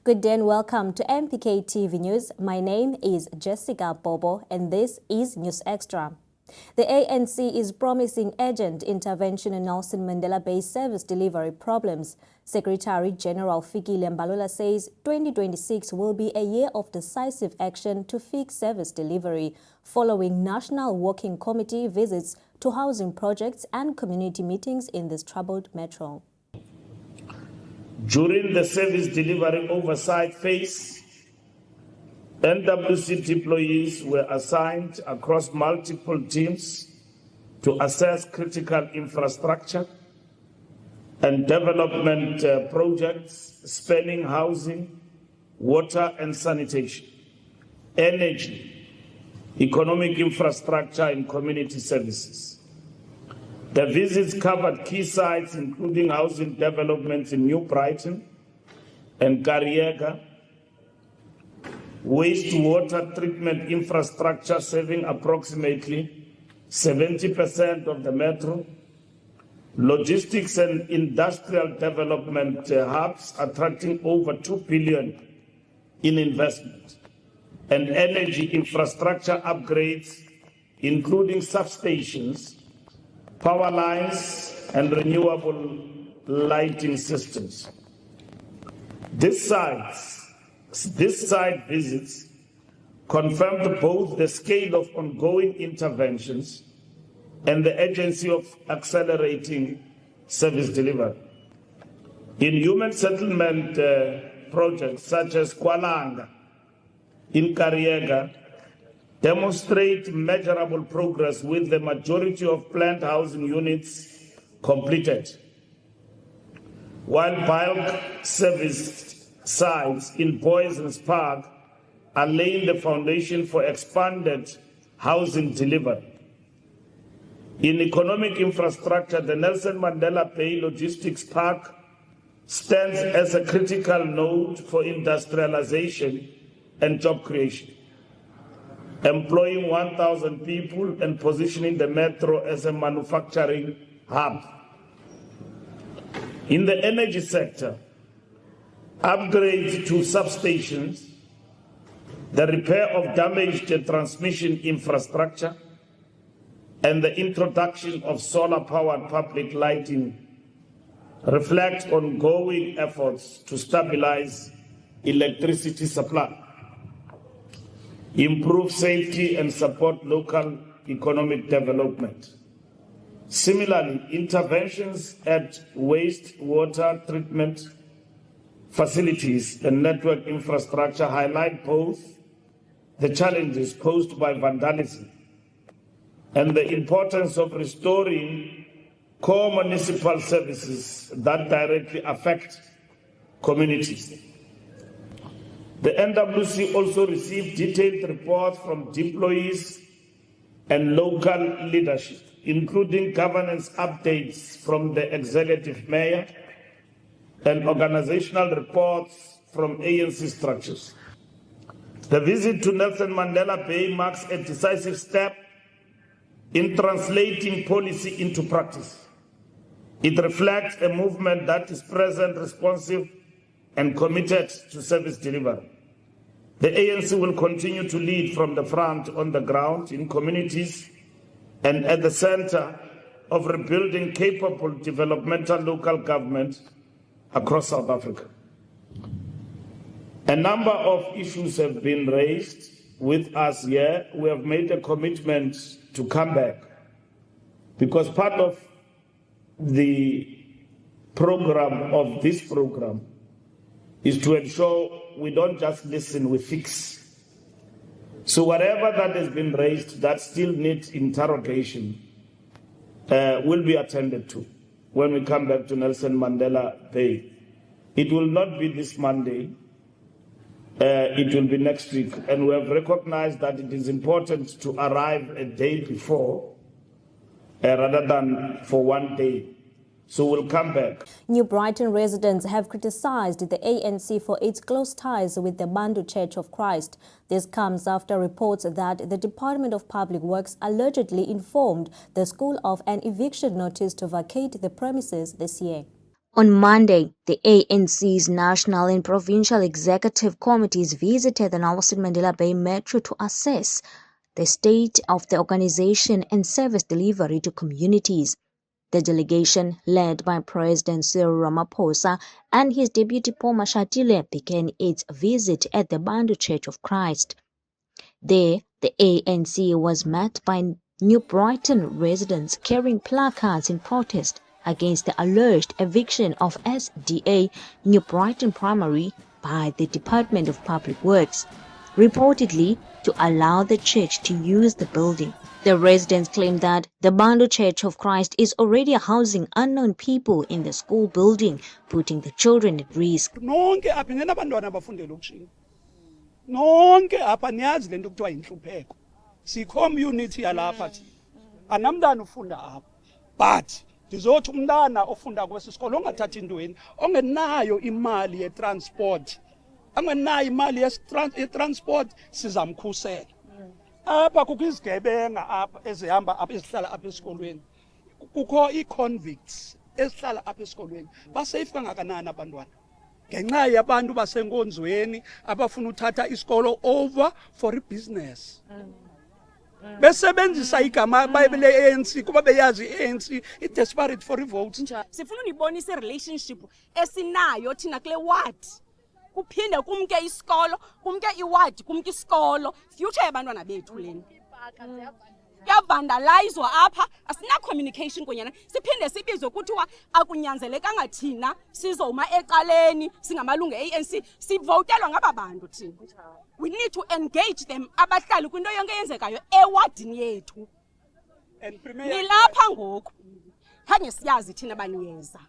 Good day and welcome to MPK TV News. My name is Jessica Bobo and this is News Extra. The ANC is promising urgent intervention in Nelson Mandela Bay service delivery problems. Secretary General Fikile Mbalula says 2026 will be a year of decisive action to fix service delivery, following National Working Committee visits to housing projects and community meetings in this troubled metro. During the service delivery oversight phase, NWC employees were assigned across multiple teams to assess critical infrastructure and development projects spanning housing, water and sanitation, energy, economic infrastructure and community services. The visits covered key sites including housing developments in New Brighton and Kariega, wastewater treatment infrastructure serving approximately 70% of the metro, logistics and industrial development hubs attracting over 2 billion in investment, and energy infrastructure upgrades including substations, power lines and renewable lighting systems. These site visits confirmed both the scale of ongoing interventions and the urgency of accelerating service delivery. In human settlement projects such as Kwalanga in Kariega, demonstrate measurable progress with the majority of planned housing units completed, while bulk service sites in Poisons Park are laying the foundation for expanded housing delivery. In economic infrastructure, the Nelson Mandela Bay Logistics Park stands as a critical node for industrialization and job creation, employing 1,000 people and positioning the metro as a manufacturing hub. In the energy sector, upgrades to substations, the repair of damaged transmission infrastructure, and the introduction of solar-powered public lighting reflect ongoing efforts to stabilize electricity supply, improve safety and support local economic development. Similarly, interventions at wastewater treatment facilities and network infrastructure highlight both the challenges posed by vandalism and the importance of restoring core municipal services that directly affect communities. The NWC also received detailed reports from employees and local leadership, including governance updates from the executive mayor and organizational reports from ANC structures. The visit to Nelson Mandela Bay marks a decisive step in translating policy into practice. It reflects a movement that is present, responsive, and committed to service delivery. The ANC will continue to lead from the front on the ground in communities and at the center of rebuilding capable developmental local government across South Africa. A number of issues have been raised with us here. We have made a commitment to come back because part of the program of this program is to ensure we don't just listen, we fix. So whatever that has been raised that still needs interrogation will be attended to when we come back to Nelson Mandela Bay. It will not be this Monday, it will be next week. And we have recognized that it is important to arrive a day before rather than for one day. So we'll come back. New Brighton residents have criticized the ANC for its close ties with the Bantu Church of Christ. This comes after reports that the Department of Public Works allegedly informed the school of an eviction notice to vacate the premises this year. On Monday, the ANC's national and provincial executive committees visited the Nelson Mandela Bay Metro to assess the state of the organization and service delivery to communities. The delegation, led by President Cyril Ramaphosa and his deputy Paul Mashatile, began its visit at the Bantu Church of Christ. There, the ANC was met by New Brighton residents carrying placards in protest against the alleged eviction of SDA New Brighton Primary by the Department of Public Works, reportedly to allow the church to use the building. The residents claim that the Bantu Church of Christ is already housing unknown people in the school building, putting the children at risk. Nonke apha ngenabantwana abafundela ukujinga. Nonke apha niyazi lento kuthiwa inhlupheko. Si-community yalapha thina. Anamntana ufunda apha. But ndizothi umntana ofunda kwesi sikolo ongathathi intweni, ongenayo imali ye-transport. Angenayo imali ye-transport sizamkhusela. Apha kukho izigebenga apha ezihamba apha ezihlala apha esikolweni. Kukho ii-convicts ezihlala apha esikolweni. Basafe kangakanani abantwana? Ngenxa yabantu basenkonzweni abafuna uthatha isikolo over for i-business. Besebenzisa igama bayibele ANC kuba beyazi ANC i-desperate for i-votes. Sifuna unibonisa i-relationship esinayo thina kule ward. Kuphinde kumke isikolo, kumke iward, kumke isikolo. Future yabantwana bethu leni. Kuyavandalizwa apha, asina communication konyana. Siphinde sibizwe kuthiwa akunyanzelekanga thina sizoma eqaleni singamalungu e-ANC sivotelwa ngaba bantu thina. We need to engage them abahlali kwinto yonke eyenzekayo ewadini yethu. Nilapha ngoku. Khange siyazi thina baniyeza.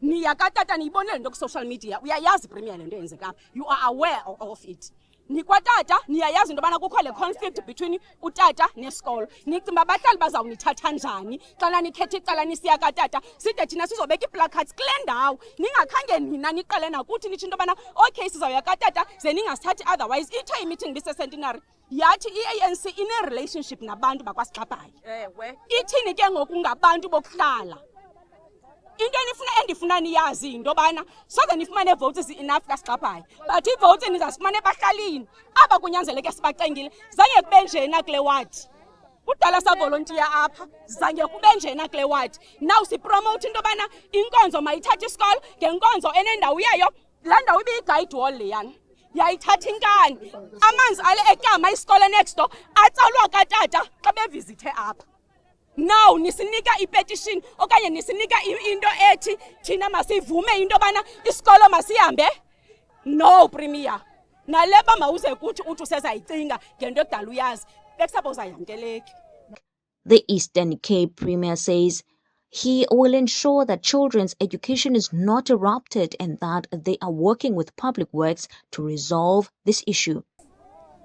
Niyakatata niyibonile into ku-social media, uyayazi premier lento yenzeka. You are aware of it. Nikwatata niyayazi into bana kukho le conflict between utata nesikolo. Nicinga abahlali bazawunithatha njani xana nikhethe icala nisiya katata side thina sizobeka iplacards kule ndawo ningakhange nina niqale nakuthi nithi into bana okay sizawuya katata ze ningasithathi otherwise ithe imeeting bise-centenary yathi i-ANC ine-relationship nabantu bakwaSigxabhayi. Ithini ke ngoku ngabantu bokuhlala? Into endifuna niyazi into bana soze nifumane votes enough kaSigxabhayi, but i-votes nizasifumane ebahlalini aba kunyanzeleke sibacengile. Zange kube njena kule ward. Kudala savolontiya apha, zange kube njena kule ward. Now sipromote into bana inkonzo mayithathe isikolo ngenkonzo enendawo yayo. Laa ndawo ibiyi-guide wall leyana. Yayithatha inkani. Amanzi ale ekama isikolo next door atsalwa katata xa bevizithe apha. Now nisinika i-petition okanye nisinika into ethi thina masivume into bana isikolo masihambe. No premier. Naleba mawuze kuthi uthi usezayicinga ngento ekudala uyazi bekusaboza yamkeleki. The Eastern Cape Premier says he will ensure that children's education is not interrupted and that they are working with public works to resolve this issue.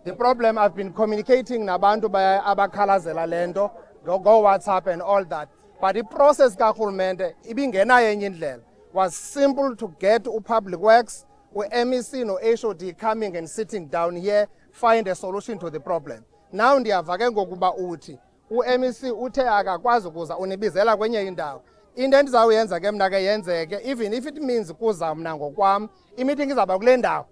The problem, I've been communicating nabantu abakhalazela lento go WhatsApp and all that. But the process kahulumende ibingenayo enye indlela was simple to get public works, MEC no HOD coming and sitting down here, find a solution to the problem. Now ndiyava ke ngokuba uthi MEC uthe akakwazi ukuza unibizela kwenye indawo. Into endizawuyenza ke mna ke yenzeke, even if it means kuza mna ngokwam, i-meeting izaba kule ndawo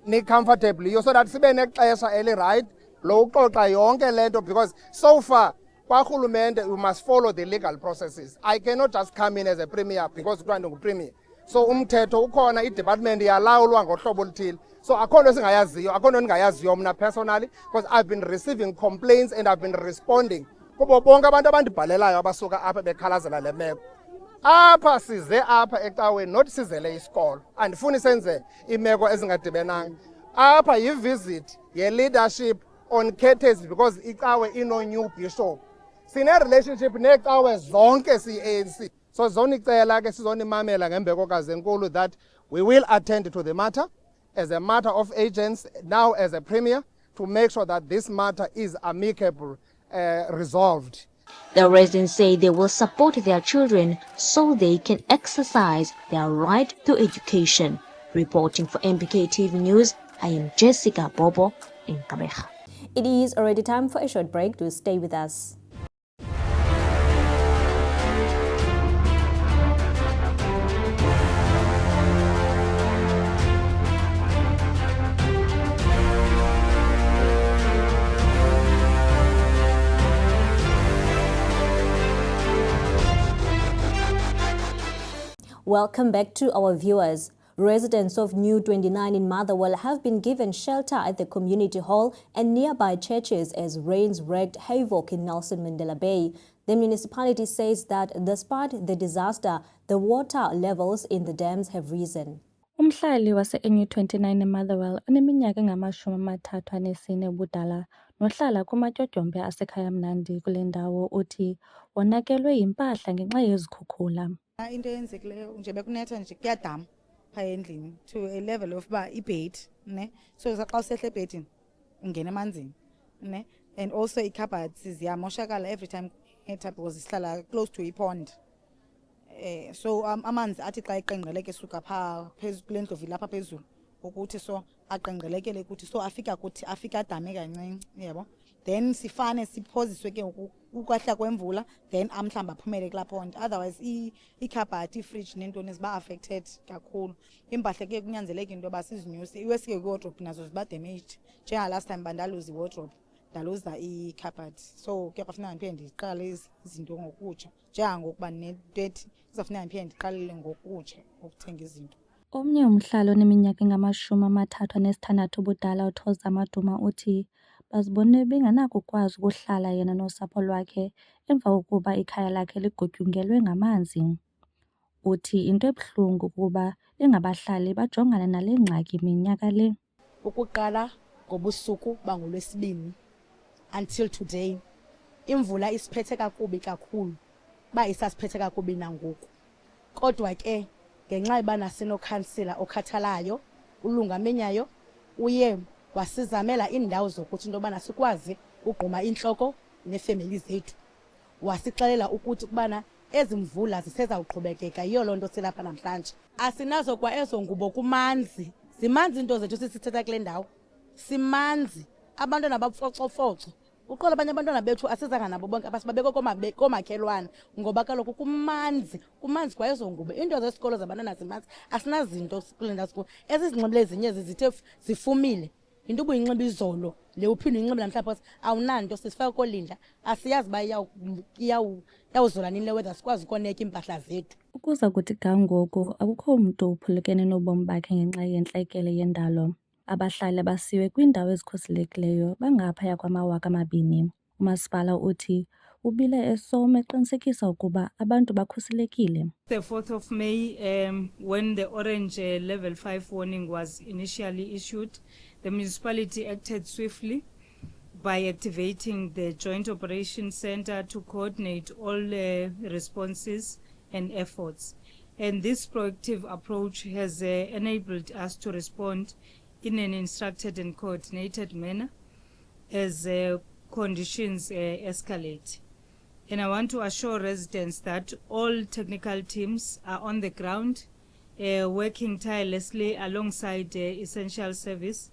ni comfortably so that sibe nexesha eli right lo uxoxa yonke lento, because so far kwaRhulumente we must follow the legal processes. I cannot just come in as a premier because kuthiwa ndingu-premier. So umthetho ukhona, i-department iyalawulwa ngohlobo oluthile. So akho nto singayaziyo, akho nto ndingayaziyo mna personally, because I've been receiving complaints and I've been responding kubo bonke abantu abandibhalelayo abasuka apha bekhalazela le meko. Apha size apha ecaweni, not sizele isikolo. Andifuni senze imeko ezingadibenanga. Apha yi-visit ye-leadership on courtesy because icawe ino-new bishop. Sine-relationship necawe zonke siyi-ANC. So zonicela ke sizonimamela ngembeko enkulu that we will attend to the matter as a matter of agents now as a premier to make sure that this matter is amicably resolved. The residents say they will support their children so they can exercise their right to education. Reporting for MPK TV News, I am Jessica Bobo in Gqeberha. It is already time for a short break. Do stay with us. Welcome back to our viewers. Residents of New 29 in Motherwell have been given shelter at the community hall and nearby churches as rains wreaked havoc in Nelson Mandela Bay. The municipality says that despite the disaster, the water levels in the dams have risen. Umhlali wase-NU 29 eMotherwell oneminyaka engama-34 ubudala nohlala kumatyotyombe asekhaya Mnandi kule ndawo uthi wonakelwe yimpahla ngenxa yezikhukhula. Into eyenzekileyo nje bekunetha nje kuyadama phaa endlini to a level of uba ibhedi ne so xa usehla ebhedini ungena emanzini ne and also ii-cupboards ziyamoshakala every time etha because sihlala close to ipond. So amanzi athi xa eqengqeleke suka phaa phezulu kule ndlovu ilapha phezulu ukuthi so aqengqelekele ukuthi so afika adame kancinci yabo then sifane siphoziswe ke ukwahla kwemvula then amhlamba aphumele kulaa pond otherwise ikhabhathi ifridge nentoni ziba affected kakhulu impahla ke kunyanzeleka into yoba sizinyuse iwesike kwi-wardrobe nazo ziba damaged njengalast time bandaluza i-wardrobe ndaluza ikhabhathi so kuyafuneka ndiphinde ndiqale izinto ngokutsha njengangokuba ne-30 kuzafuneka ndiphinde ndiqalele ngokutsha ukuthenga izinto. Omnye umhlali oneminyaka engama-36 ubudala uThoza Maduma uthi bazibone bengenakukwazi ukuhlala yena nosapho lwakhe emva kokuba ikhaya lakhe ligutyungelwe ngamanzi. Uthi into ebuhlungu kuba bengabahlali bajongana nale ngxaki minyaka le. Ukuqala ngobusuku bangoLwesibini until today imvula isiphethe kakubi kakhulu ba isasiphethe kakubi nangoku kodwa ke ngenxa ibana sinokhansila okhathalayo ulungamenyayo uye wasizamela indawo zokuthi into yobana sikwazi ugquma intloko neefemeli zethu wasixelela ukuthi kubana ezi mvula zisezawuqhubekeka yiyo loo nto silapha namhlanje asinazo kwa ezo ngubo kumanzi zimanzi into zethu sisithetha kule ndawo simanzi abantwana bafocofoco uqola abanye abantwana bethu asizanga nabo bonke abasibabeko koomakhelwane ngoba kaloku kumanzi kwa ezo ngubo into zesikolo zabantwana zimanzi asinazinto kule ndawo sikolo ezizinxibile ezinye zithe zifumile into ubuyinxiba izolo le uphinde uyinxibe namhlanje awunanto sisifaka kolinda asiyazi uba iyawuzola nini le weather sikwazi ukoneka iimpahla zethu. Ukuza kuthi ga ngoku akukho mntu uphulukene nobomi bakhe ngenxa yentlekele yendalo. Abahlali abasiwe kwiindawo ezikhuselekileyo bangaphaya kwama-2,000. Umasipala uthi ubile esoma eqinisekisa ukuba abantu bakhuselekile. The 4th of May, when the orange level 5 warning was initially issued, the municipality acted swiftly by activating the Joint Operations Center to coordinate all responses and efforts. And this proactive approach has enabled us to respond in an instructed and coordinated manner as conditions escalate. And I want to assure residents that all technical teams are on the ground, working tirelessly alongside essential service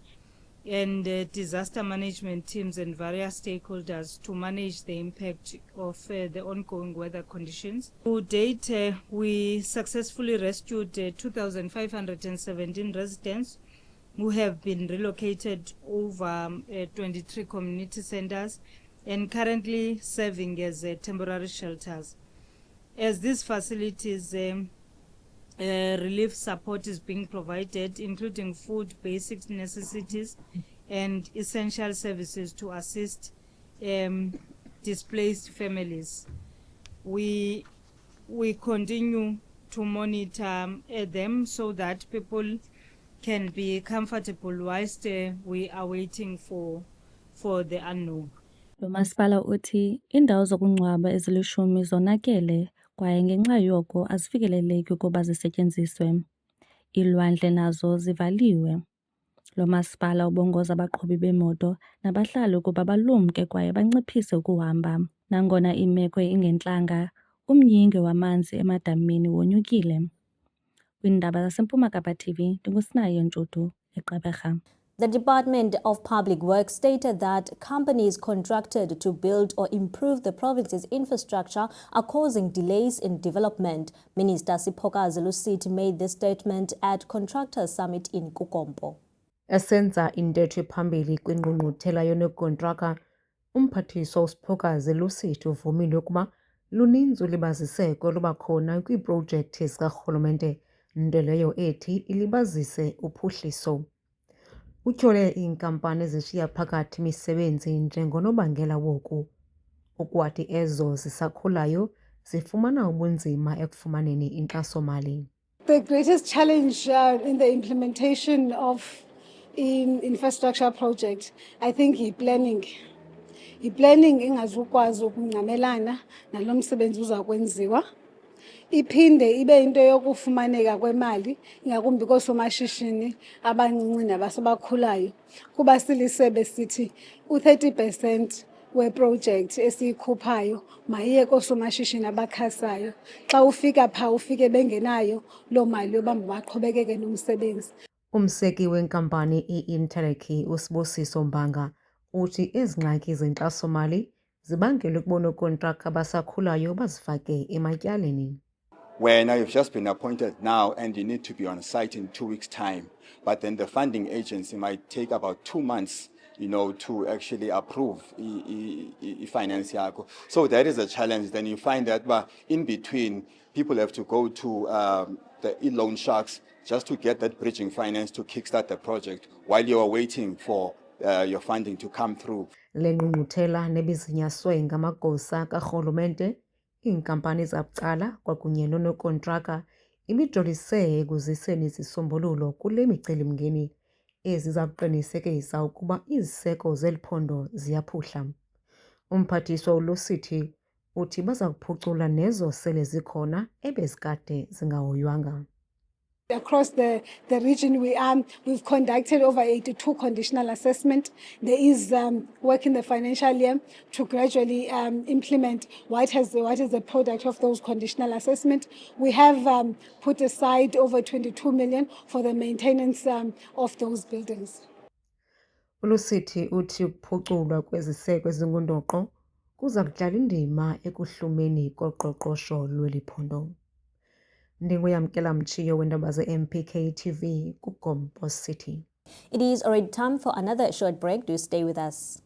and disaster management teams and various stakeholders to manage the impact of the ongoing weather conditions. To date, we successfully rescued 2,517 residents who have been relocated over 23 community centers and currently serving as temporary shelters. As these facilities, relief support is being provided, including food, basic necessities, and essential services to assist displaced families. We continue to monitor them so that people can be comfortable whilst we are waiting for the unknown. Lo masipala uthi indawo zokungcwaba ezilishumi zonakele kwaye ngenxa yoko azifikeleleki ukuba zisetyenziswe. Iilwandle nazo zivaliwe. Lo masipala ubongoza abaqhubi bemoto nabahlali ukuba balumke kwaye banciphise ukuhamba. Nangona imeko ingentlanga, umyinge wamanzi emadamini wonyukile. Kwindaba zaseMpuma Kapa TV, ndinguSinayo Ntshutu, eGqeberha. The Department of Public Works stated that companies contracted to build or improve the province's infrastructure are causing delays in development. Minister Siphoka Zelusit made this statement at Contractors Summit in Kukompo. Esenza intetho phambili kwingqungquthela yonookontraka, umphathiswa uSiphoka Zelusit uvumile ukuba Luninzi ulibaziseko luba khona kwiiprojekthi zikarhulumente, nto leyo ethi ilibazise uphuhliso. Utyhole iinkampani ezishiya phakathi imisebenzi njengonobangela woku, ukwathi ezo zisakhulayo zifumana ubunzima ekufumaneni inkxaso-mali. The greatest challenge in the implementation of infrastructure project, I think, planning. I-planning ingazukwazi ukungcamelana nalo msebenzi uza kwenziwa. Iphinde ibe into yokufumaneka kwemali, ingakumbi koosomashishini abancinci nabasebakhulayo. Kuba silisebe sithi u-30% weproject esiyikhuphayo mayiye koosomashishini abakhasayo. Xa ufika phaa ufike bengenayo loo mali yoba mabaqhubekeke nomsebenzi. Umseki wenkampani i-Interlake uSibusiso Mbanga uthi ezi ngxaki zenkxaso-mali zibangelwe kuba oonokontrakta abasakhulayo bazifake ematyaleni. Where now you've just been appointed now and you need to be on site in 2 weeks' time, but then the funding agency might take about 2 months, to actually approve finance yakho. So that is a challenge. Then you find that in between, people have to go to the e-loan sharks just to get that bridging finance to kickstart the project while you are waiting for your funding to come through. Le ngqungquthela nebizinyaswe ngamagosa karhulumente, iinkampani zabucala kwakunye noonokontraka ibijolise ekuziseni izisombululo kule micelimngeni eziza kuqinisekisa ukuba iziseko zeli phondo ziyaphuhla. Umphathiswa uLusithi uthi baza kuphucula nezo sele zikhona ebezikade zingahoywanga. Across the region, we've conducted over 82 conditional assessment. There is work in the financial year to gradually implement what is the product of those conditional assessment. We have put aside over 22 million for the maintenance of those buildings. Ulusithi uthi ukuphuculwa kweziseko ezingundoqo kuza kudlala indima ekuhlumeni koqoqosho lweli phondo. Ndinguyamkela Mchiyo weendaba ze-MPK TV kuGompo City. It is already time for another short break. Do stay with us.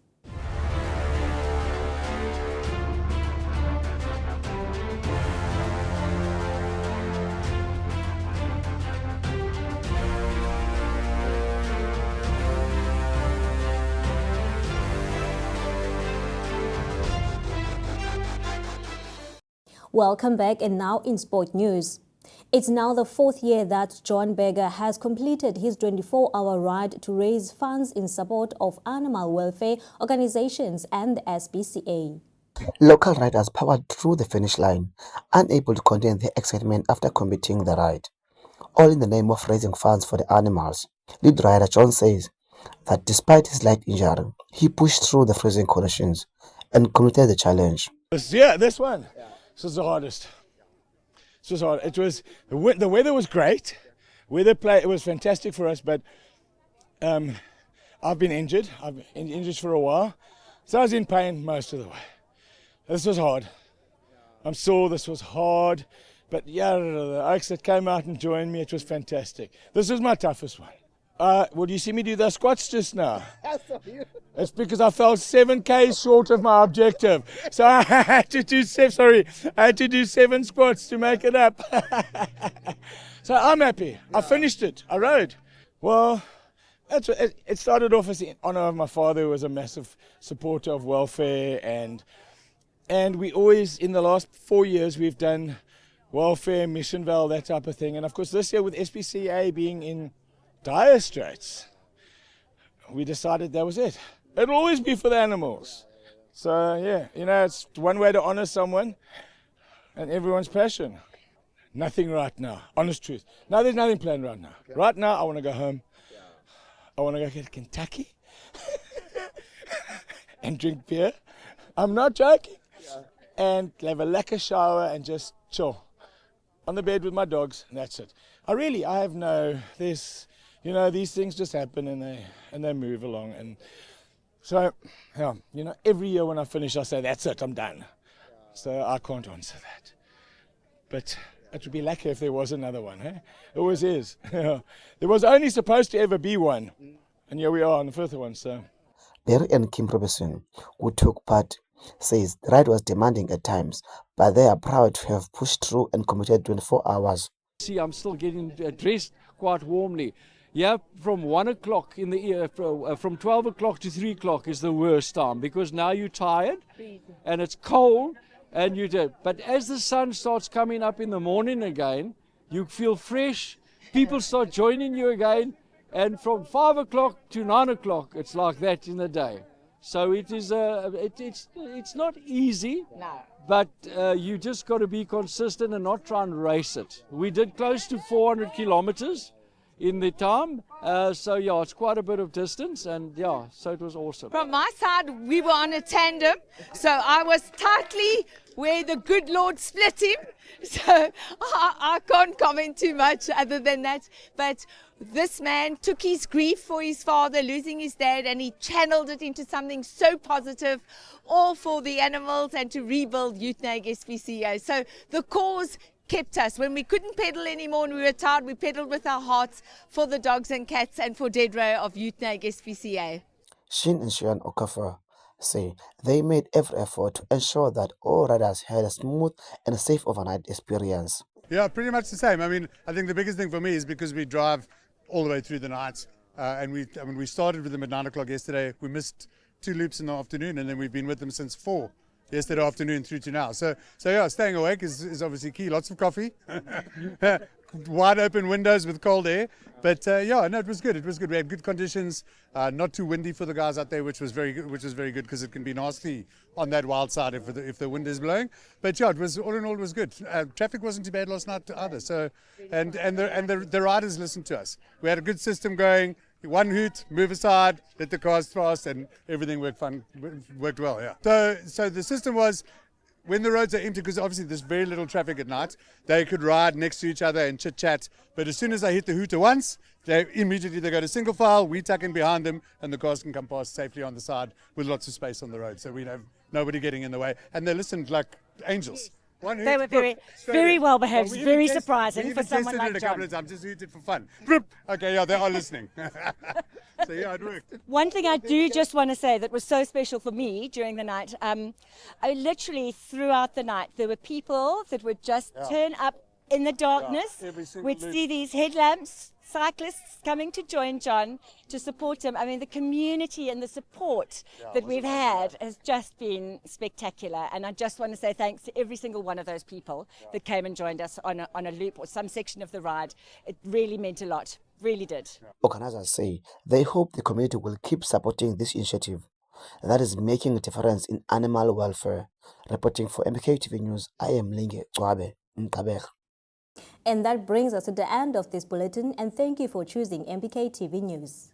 Welcome back, and now in sport news. It's now the 4th year that John Berger has completed his 24-hour ride to raise funds in support of animal welfare organizations and the SPCA. Local riders powered through the finish line, unable to contain their excitement after completing the ride, all in the name of raising funds for the animals. Lead rider John says that despite his light injury, he pushed through the freezing conditions and completed the challenge. This one. This was the hardest. This was hard. It was the weather was great. It was fantastic for us, but I've been injured. I've been injured for a while, so I was in pain most of the way. This was hard. I'm sore. This was hard, but yeah, the oaks that came out and joined me, it was fantastic. This was my toughest one. Well, you see me do the squats just now? It's because I fell 7K short of my objective. So I had to do 7 squats to make it up. So I'm happy. I finished it. I rode. Well, it started off as in honor of my father, who was a massive supporter of welfare, and we always, in the last 4 years, we've done welfare, Mission Val, that type of thing. And of course, this year with SPCA being in dire straits, we decided that was it. It'll always be for the animals. So yeah, it's one way to honor someone and everyone's passion. Nothing right now, honest truth. No, there's nothing planned right now. Okay. Right now, I want to go home. I want to go get Kentucky and drink beer. I'm not joking. Yeah. And have a lekker shower and just chill on the bed with my dogs, and that's it. I have these things just happen and they move along. And so, every year when I finish, I say, that's it, I'm done. So I can't answer that. But it would be lucky if there was another one. Eh? It always is. There was only supposed to ever be one. And here we are on the 5th one. So. Barry and Kim Robertson, who took part says the ride was demanding at times, but they are proud to have pushed through and committed 24 hours. See, I'm still getting dressed quite warmly. Yeah, from 1 o'clock in the from 12 o'clock to 3 o'clock is the worst time, because now you're tired and it's cold and you do. But as the sun starts coming up in the morning again, you feel fresh. People start joining you again, and from 5 o'clock to 9 o'clock, it's like that in the day. So it is it's not easy. No. But you just got to be consistent and not try and race it. We did close to 400 kilometers in the time. So yeah, it's quite a bit of distance, and yeah, so it was awesome. From my side, we were on a tandem, so I was tightly where the good Lord split him. So I can't comment too much other than that. But this man took his grief for his father losing his dad, and he channeled it into something so positive, all for the animals and to rebuild Uitenhage SPCA. So the cause kept us. When we couldn't pedal anymore and we were tired, we pedaled with our hearts for the dogs and cats and for Dead Row of Uitenhage SPCA. Shin and Shian Okafor say they made every effort to ensure that all riders had a smooth and safe overnight experience. Yeah, pretty much the same. I mean, I think the biggest thing for me is because we drive all the way through the night, and we started with them at 9 o'clock yesterday. We missed 2 loops in the afternoon, and then we've been with them since 4 yesterday afternoon through to now. So yeah, staying awake is obviously key. Lots of coffee, wide open windows with cold air. But yeah, no, it was good. It was good. We had good conditions, not too windy for the guys out there, which was very good. Which was very good, because it can be nasty on that wild side if the wind is blowing. But yeah, it was, all in all, it was good. Traffic wasn't too bad last night either. So and the riders listened to us. We had a good system going. One hoot, move aside, let the cars cross, and everything worked well. Yeah. So the system was, when the roads are empty, because obviously there's very little traffic at night, they could ride next to each other and chit chat. But as soon as they hit the hooter once, they go to single file. We tuck in behind them, and the cars can come past safely on the side with lots of space on the road. So we have nobody getting in the way, and they listened like angels. They were very well behaved, very surprising for someone like John. We even tested it a couple of times, just hooted for fun. Okay, yeah, they are listening. So yeah, it worked. One thing I do just want to say that was so special for me during the night, I literally throughout the night, there were people that would just turn up in the darkness. We'd see these headlamps, cyclists coming to join John, to support him. I mean, the community and the support that we've had has just been spectacular. And I just want to say thanks to every single one of those people that came and joined us on a loop or some section of the ride. It really meant a lot, really did. Organizers say they hope the community will keep supporting this initiative that is making a difference in animal welfare. Reporting for MKTV News, I am Linge Cwabe Nkabech. And that brings us to the end of this bulletin, and thank you for choosing MKTV News.